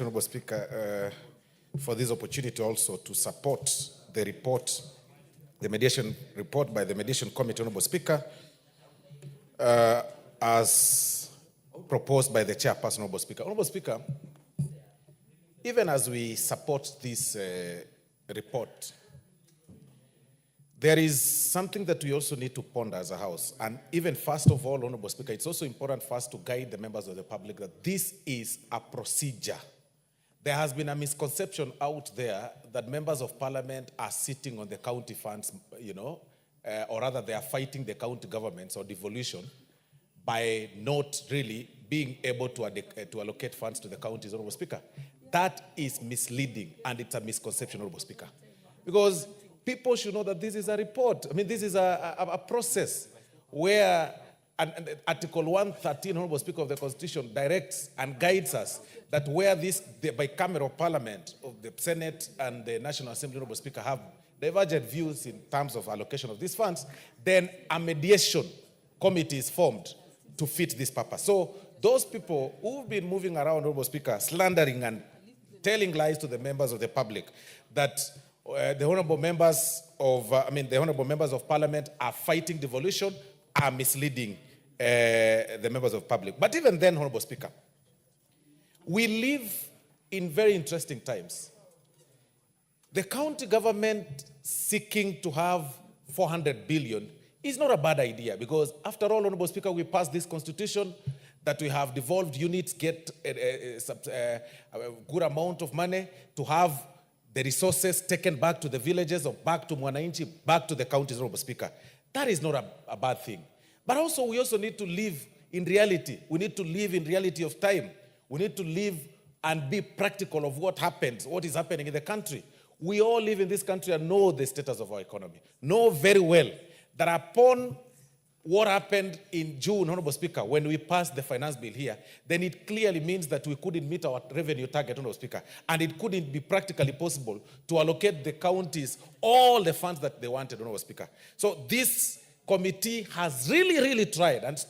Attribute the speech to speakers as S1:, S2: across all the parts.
S1: Honorable Speaker, for this opportunity also to support the report, the mediation report by the Mediation Committee, Honorable Speaker, as proposed by the chairperson, Honorable Speaker. Honorable Speaker, even as we support this report, there is something that we also need to ponder as a House. And even first of all, Honorable Speaker, it's also important for us to guide the members of the public that this is a procedure. There has been a misconception out there that members of parliament are sitting on the county funds, or rather they are fighting the county governments or devolution by not really being able to allocate funds to the counties, Honorable Speaker. That is misleading, and it's a misconception, Honorable Speaker. Because people should know that this is a report. I mean, this is a process where Article 113, Honorable Speaker, of the Constitution directs and guides us that where the bicameral parliament of the Senate and the National Assembly, Honorable Speaker, have divergent views in terms of allocation of these funds, then a mediation committee is formed to fit this purpose. So those people who've been moving around, Honorable Speaker, slandering and telling lies to the members of the public that the honorable members of parliament are fighting devolution are misleading the members of public. But even then, Honorable Speaker, we live in very interesting times. The county government seeking to have 400 billion is not a bad idea because, after all, Honorable Speaker, we passed this constitution that we have devolved units get a good amount of money to have the resources taken back to the villages or back to Mwananchi, back to the counties, Honorable Speaker. That is not a bad thing. But also, we also need to live in reality. We need to live in reality of time. We need to live and be practical of what happens, what is happening in the country. We all live in this country and know the status of our economy. Know very well that upon what happened in June, Honorable Speaker, when we passed the finance bill here, then it clearly means that we couldn't meet our revenue target, Honorable Speaker, and it couldn't be practically possible to allocate the counties all the funds that they wanted, Honorable Speaker. So this committee has really tried and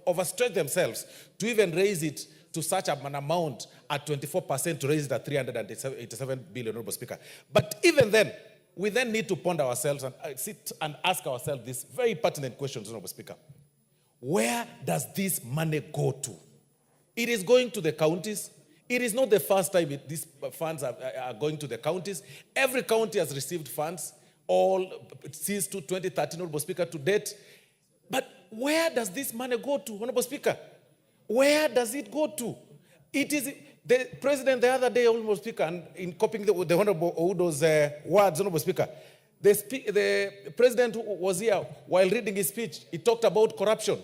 S1: overstretched themselves to even raise it to such an amount at 24% to raise it at 387 billion, Honorable Speaker. But even then, we then need to ponder ourselves and sit and ask ourselves these very pertinent questions, Honorable Speaker. Where does this money go to? It is going to the counties. It is not the first time these funds are going to the counties. Every county has received funds, all since 2013, Honorable Speaker, to date. But where does this money go to, Honorable Speaker? Where does it go to? It is the president the other day, Honorable Speaker, and in copying the Honorable Oudo's words, Honorable Speaker, the president was here while reading his speech. He talked about corruption.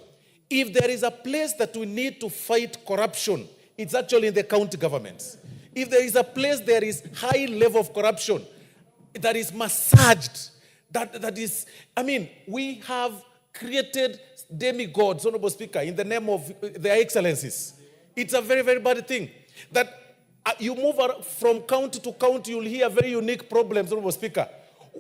S1: If there is a place that we need to fight corruption, it's actually in the county governments. If there is a place there is high level of corruption that is massaged, that is, we have created demigods, Honorable Speaker, in the name of their excellencies. It's a very bad thing. That you move from county to county, you'll hear very unique problems, Honorable Speaker.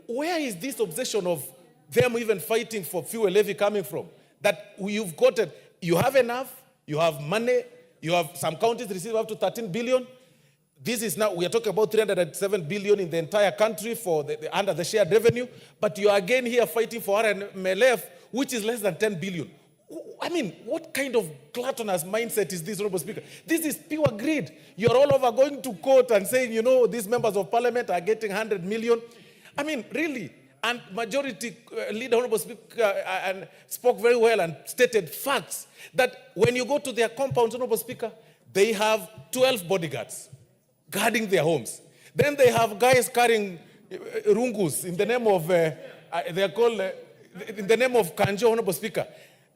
S1: Where is this obsession of them even fighting for fuel levy coming from? That you've got it, you have enough, you have money, you have some counties receive up to 13 billion. This is now, we are talking about 307 billion in the entire country for under the shared revenue, but you are again here fighting for RMLF, which is less than 10 billion. What kind of gluttonous mindset is this, Honorable Speaker? This is pure greed. You're all over going to court and saying, these members of parliament are getting 100 million. Really. And majority leader, Honorable Speaker, and spoke very well and stated facts that when you go to their compounds, Honorable Speaker, they have 12 bodyguards guarding their homes. Then they have guys carrying rungus in the name of, they are called, in the name of Kanjo, Honorable Speaker.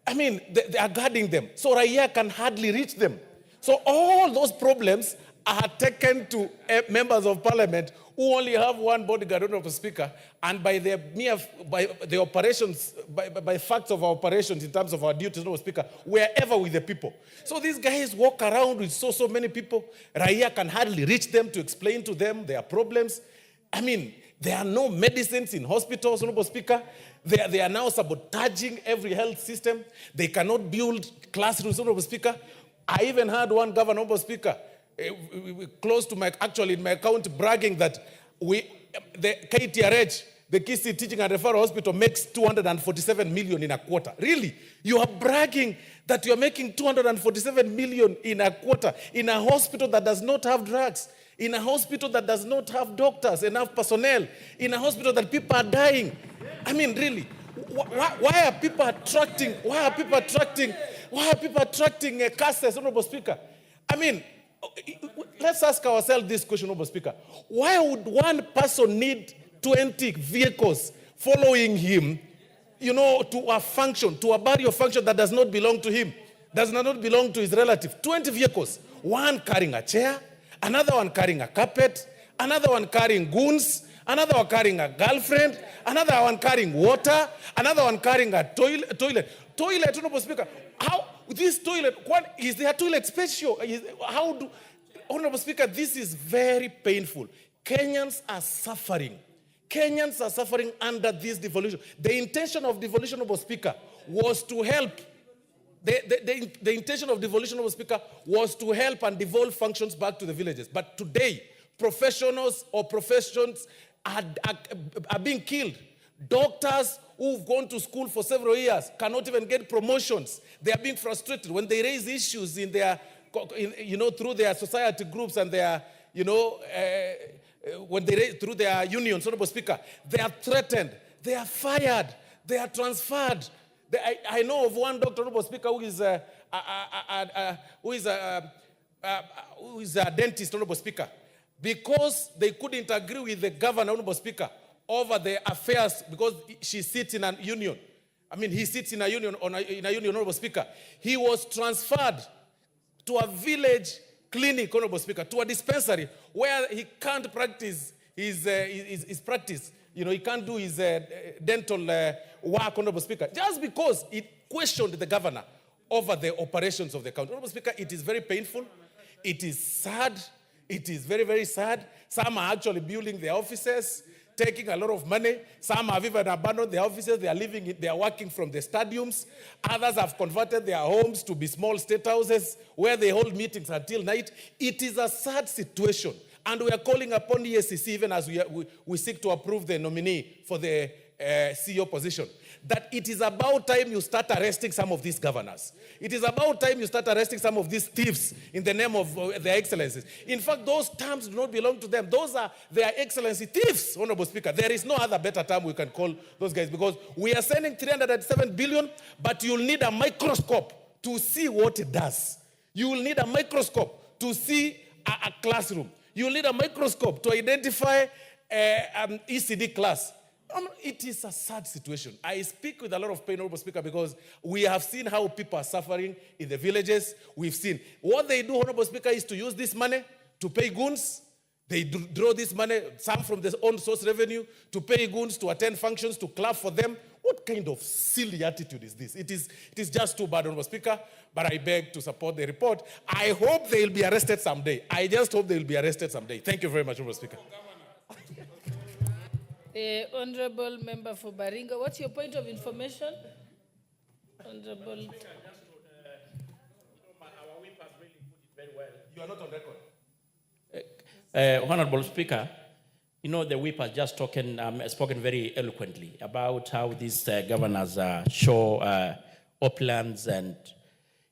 S1: They are guarding them. So Raya can hardly reach them. So all those problems are taken to members of parliament who only have one bodyguard, Honorable Speaker, and by the operations, by facts of our operations in terms of our duties, Honorable Speaker, we are ever with the people. So these guys walk around with so many people. Raya can hardly reach them to explain to them their problems. There are no medicines in hospitals, Honorable Speaker. They are now sabotaging every health system. They cannot build classrooms, Honorable Speaker. I even heard one governor, Honorable Speaker, close to actually in my county, bragging that the KTRH, the Kisi Teaching and Referral Hospital, makes 247 million in a quarter. Really? You are bragging that you are making 247 million in a quarter in a hospital that does not have drugs, in a hospital that does not have doctors, enough personnel, in a hospital that people are dying. I mean, really, why are people attracting cases, Honorable Speaker? I mean, let's ask ourselves this question, Honorable Speaker. Why would one person need 20 vehicles following him, to a function, to a body of function that does not belong to him, does not belong to his relative? 20 vehicles. One carrying a chair, another one carrying a carpet, another one carrying goons, another one carrying a girlfriend, another one carrying water, another one carrying a toilet, Honorable Speaker. How this toilet, is there a toilet special? Honorable Speaker, this is very painful. Kenyans are suffering. Kenyans are suffering under this devolution. The intention of devolution, Honorable Speaker, was to help. The intention of devolution, Honorable Speaker, was to help and devolve functions back to the villages. But today, professionals or professions are being killed. Doctors who've gone to school for several years cannot even get promotions. They are being frustrated when they raise issues in their, through their society groups and their, through their unions, Honorable Speaker. They are threatened. They are fired. They are transferred. I know of one doctor, Honorable Speaker, who is a dentist, Honorable Speaker, because they couldn't agree with the governor, Honorable Speaker, over the affairs, because she sits in a union. I mean, he sits in a union, Honorable Speaker. He was transferred to a village clinic, Honorable Speaker, to a dispensary where he can't practice his practice. He can't do his dental work, Honorable Speaker, just because it questioned the governor over the operations of the county. Honorable Speaker, it is very painful. It is sad. It is very, very sad. Some are actually building their offices, taking a lot of money. Some have even abandoned their offices. They are working from the stadiums. Others have converted their homes to be small state houses where they hold meetings until night. It is a sad situation. And we are calling upon the EACC, even as we seek to approve the nominee for the CEO position, that it is about time you start arresting some of these governors. It is about time you start arresting some of these thieves in the name of their excellencies. In fact, those terms do not belong to them. Those are their excellency thieves, Honorable Speaker. There is no other better term we can call those guys, because we are sending 307 billion, but you'll need a microscope to see what it does. You will need a microscope to see a classroom. You'll need a microscope to identify an ECD class. It is a sad situation. I speak with a lot of pain, Honorable Speaker, because we have seen how people are suffering in the villages. We've seen what they do, Honorable Speaker, is to use this money to pay goons. They draw this money, some from their own source revenue, to pay goons, to attend functions, to clap for them. What kind of silly attitude is this? It is just too bad, Honorable Speaker, but I beg to support the report. I hope they will be arrested someday. I just hope they will be arrested someday. Thank you very much, Honorable Speaker.
S2: Honorable Member for Baringa, what's your point of information? Honorable.
S1: Our whip has really put it very well. You are not on record.
S3: Honorable Speaker, the whip has just spoken very eloquently about how these governors show uplands and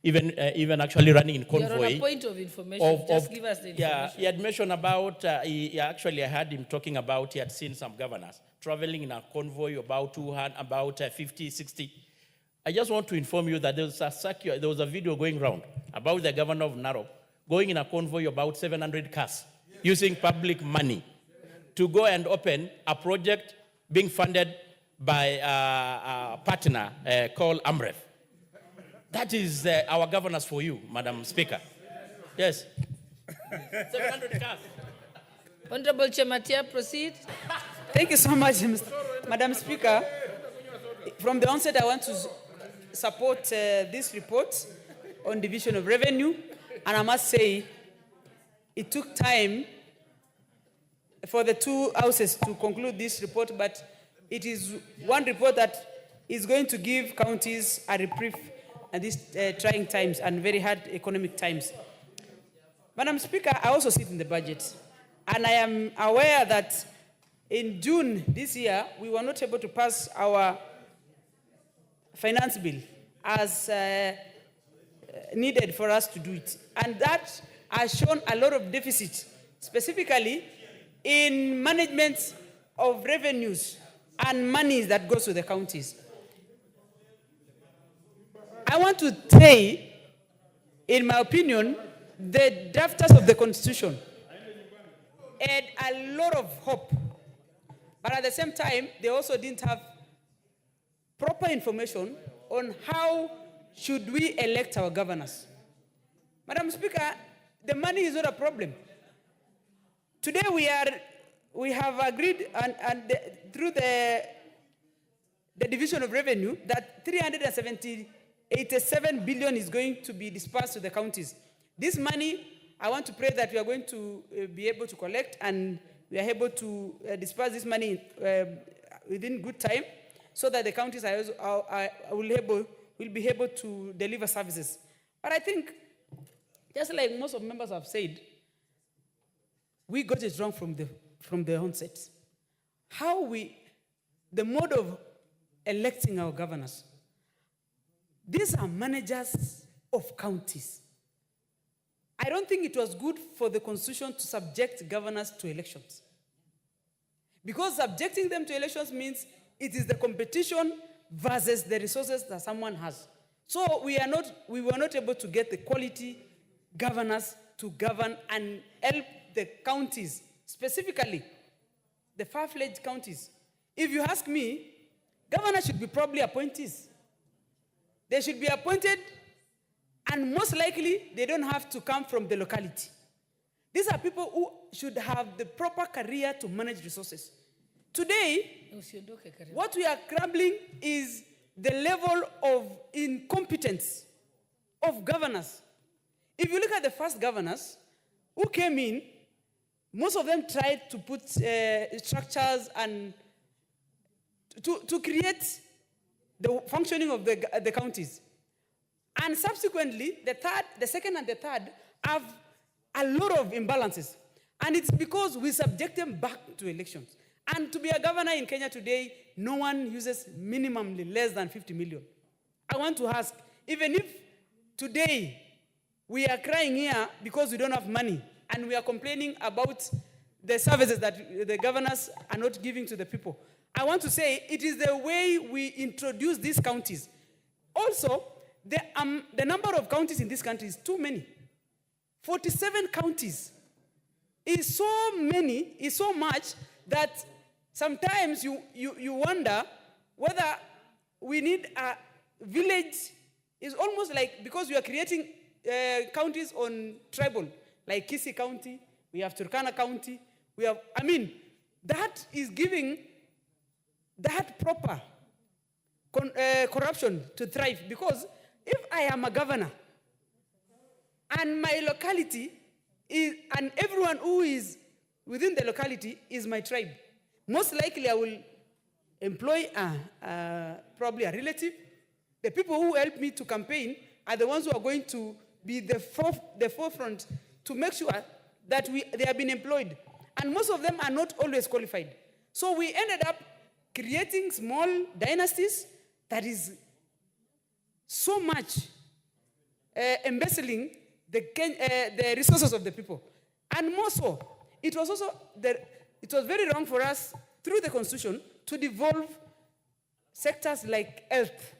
S3: even actually running in convoy.
S2: You're on a point of information. Just give us the information.
S3: Yeah, he had mentioned about, I heard him talking about he had seen some governors traveling in a convoy about 50, 60. I just want to inform you that there was a video going around about the governor of Narok going in a convoy about 700 cars using public money to go and open a project being funded by a partner called Amref. That is our governors for you, Madam Speaker. Yes. 700 cars.
S2: Honorable Chematia, proceed.
S4: Thank you so much, Madam Speaker. From the onset, I want to support this report on division of revenue. And I must say, it took time for the two houses to conclude this report, but it is one report that is going to give counties a reprieve at these trying times and very hard economic times. Madam Speaker, I also sit in the budget. And I am aware that in June this year, we were not able to pass our finance bill as needed for us to do it. And that has shown a lot of deficit, specifically in management of revenues and money that goes to the counties. I want to say, in my opinion, the drafters of the Constitution had a lot of hope. But at the same time, they also didn't have proper information on how should we elect our governors. Madam Speaker, the money is not a problem. Today we have agreed through the division of revenue that 387 billion is going to be dispersed to the counties. This money, I want to pray that we are going to be able to collect and we are able to disperse this money within good time so that the counties will be able to deliver services. But I think, just like most of the members have said, we got it wrong from the onset. The mode of electing our governors. These are managers of counties. I don't think it was good for the Constitution to subject governors to elections. Because subjecting them to elections means it is the competition versus the resources that someone has. So we were not able to get the quality governors to govern and help the counties, specifically the far-fledged counties. If you ask me, governors should be probably appointees. They should be appointed, and most likely, they don't have to come from the locality. These are people who should have the proper career to manage resources. Today, what we are crumbling is the level of incompetence of governors. If you look at the first governors who came in, most of them tried to put structures and to create the functioning of the counties. And subsequently, the second and the third have a lot of imbalances. And it's because we subject them back to elections. And to be a governor in Kenya today, no one uses minimally less than 50 million. I want to ask, even if today we are crying here because we don't have money, and we are complaining about the services that the governors are not giving to the people, I want to say it is the way we introduce these counties. Also, the number of counties in this country is too many. 47 counties is so much that sometimes you wonder whether we need a village. It's almost like, because we are creating counties on tribal, like Kisii County, we have Turkana County, that is giving that proper corruption to thrive. Because if I am a governor and my locality is, and everyone who is within the locality is my tribe, most likely I will employ probably a relative. The people who help me to campaign are the ones who are going to be the forefront to make sure that they have been employed. And most of them are not always qualified. So we ended up creating small dynasties that is so much embezzling the resources of the people. And more so, it was very wrong for us, through the Constitution, to devolve sectors like health,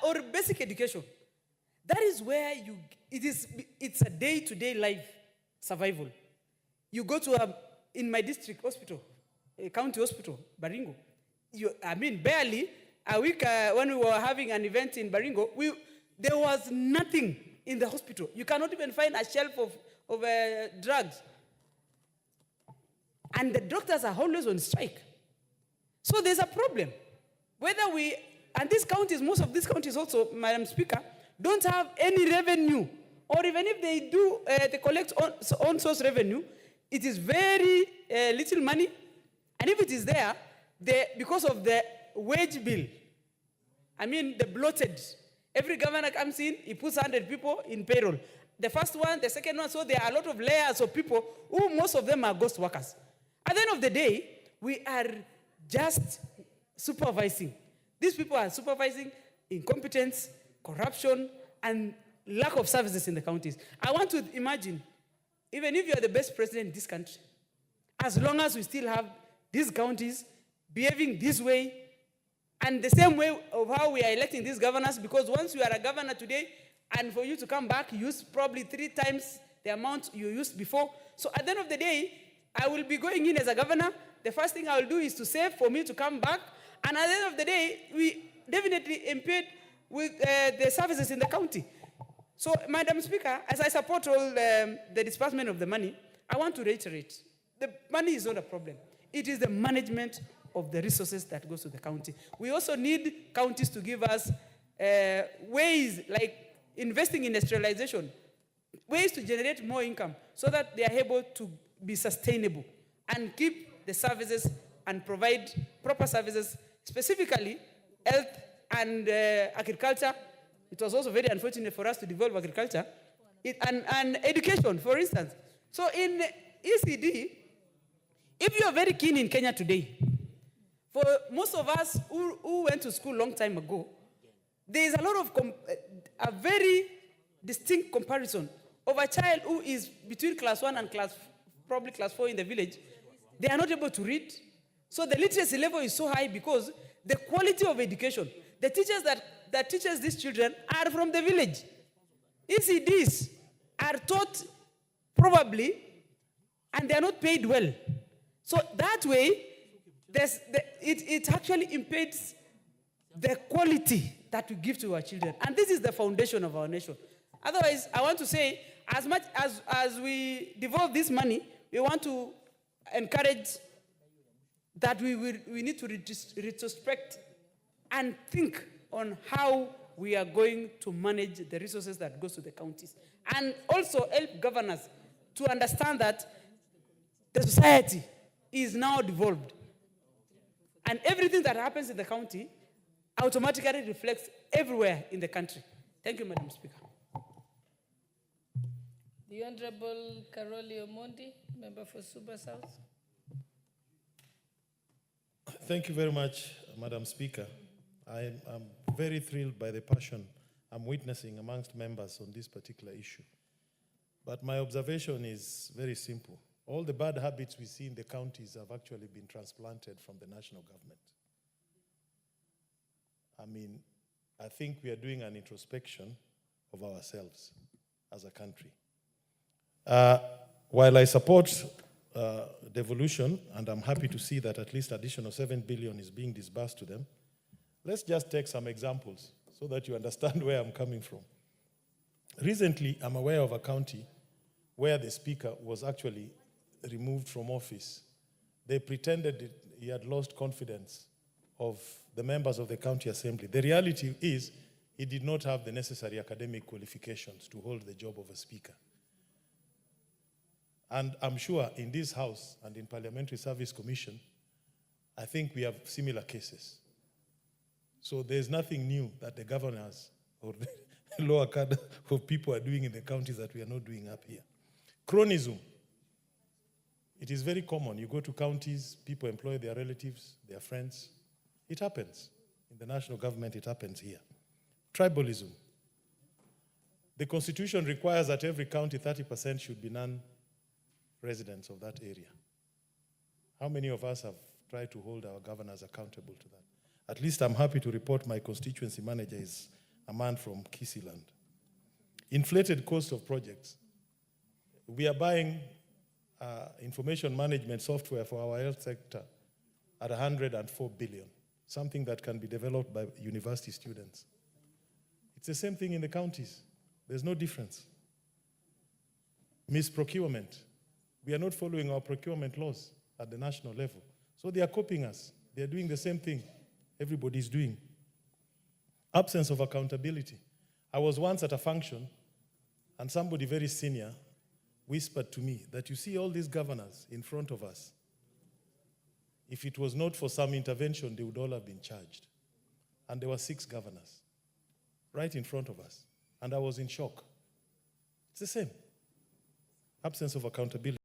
S4: or basic education. That is where it's a day-to-day life survival. You go to in my district hospital, a county hospital, Baringo. Barely a week when we were having an event in Baringo, there was nothing in the hospital. You cannot even find a shelf of drugs. And the doctors are always on strike. So there's a problem. And these counties, most of these counties also, Madam Speaker, don't have any revenue. Or even if they do, they collect on source revenue, it is very little money. And if it is there, because of the wage bill, the bloated, Every governor comes in, he puts 100 people in payroll. The first one, the second one, so there are a lot of layers of people who most of them are ghost workers. At the end of the day, we are just supervising. These people are supervising incompetence, corruption, and lack of services in the counties. I want to imagine, even if you are the best president in this country, as long as we still have these counties behaving this way, and the same way of how we are electing these governors, because once you are a governor today, and for you to come back, you use probably 3 times the amount you used before. So at the end of the day, I will be going in as a governor. The first thing I will do is to save for me to come back. And at the end of the day, we definitely impede with the services in the county. So, Madam Speaker, as I support all the disbursement of the money, I want to reiterate, the money is not a problem. It is the management of the resources that goes to the county. We also need counties to give us ways like investing in industrialization, ways to generate more income so that they are able to be sustainable and keep the services and provide proper services, specifically health and agriculture. It was also very unfortunate for us to develop agriculture and education, for instance. So in ECD, if you are very keen in Kenya today, for most of us who went to school a long time ago, there is a lot of a very distinct comparison of a child who is between class 1 and probably class 4 in the village. They are not able to read. So the literacy level is so high because the quality of education, the teachers that teaches these children are from the village. ECDs are taught probably, and they are not paid well. So that way, it actually impedes the quality that we give to our children. And this is the foundation of our nation. Otherwise, I want to say, as much as we devolve this money, we want to encourage that we need to retrospect and think on how we are going to manage the resources that goes to the counties. And also help governors to understand that the society is now devolved. And everything that happens in the county automatically reflects everywhere in the country. Thank you, Madam Speaker.
S2: The Honorable Caroli Omondi, member for Suba South.
S5: Thank you very much, Madam Speaker. I'm very thrilled by the passion I'm witnessing amongst members on this particular issue. But my observation is very simple. All the bad habits we see in the counties have actually been transplanted from the national government. I mean, I think we are doing an introspection of ourselves as a country. While I support devolution, and I'm happy to see that at least additional 7 billion is being disbursed to them, let's just take some examples so that you understand where I'm coming from. Recently, I'm aware of a county where the speaker was actually removed from office. They pretended he had lost confidence of the members of the county assembly. The reality is he did not have the necessary academic qualifications to hold the job of a speaker. And I'm sure in this House and in Parliamentary Service Commission, I think we have similar cases. So there's nothing new that the governors or the lower cadre of people are doing in the counties that we are not doing up here. Cronism. It is very common. You go to counties, people employ their relatives, their friends. It happens. In the national government, it happens here. Tribalism. The Constitution requires that every county, 30% should be non-residents of that area. How many of us have tried to hold our governors accountable to that? At least I'm happy to report my constituency manager is a man from Kisiland. Inflated cost of projects. We are buying information management software for our health sector at 104 billion, something that can be developed by university students. It's the same thing in the counties. There's no difference. Misprocurement. We are not following our procurement laws at the national level. So they are copying us. They are doing the same thing everybody's doing. Absence of accountability. I was once at a function and somebody very senior whispered to me that you see all these governors in front of us. If it was not for some intervention, they would all have been charged. And there were 6 governors. right in front of us. And I was in shock. It's the same. Absence of accountability.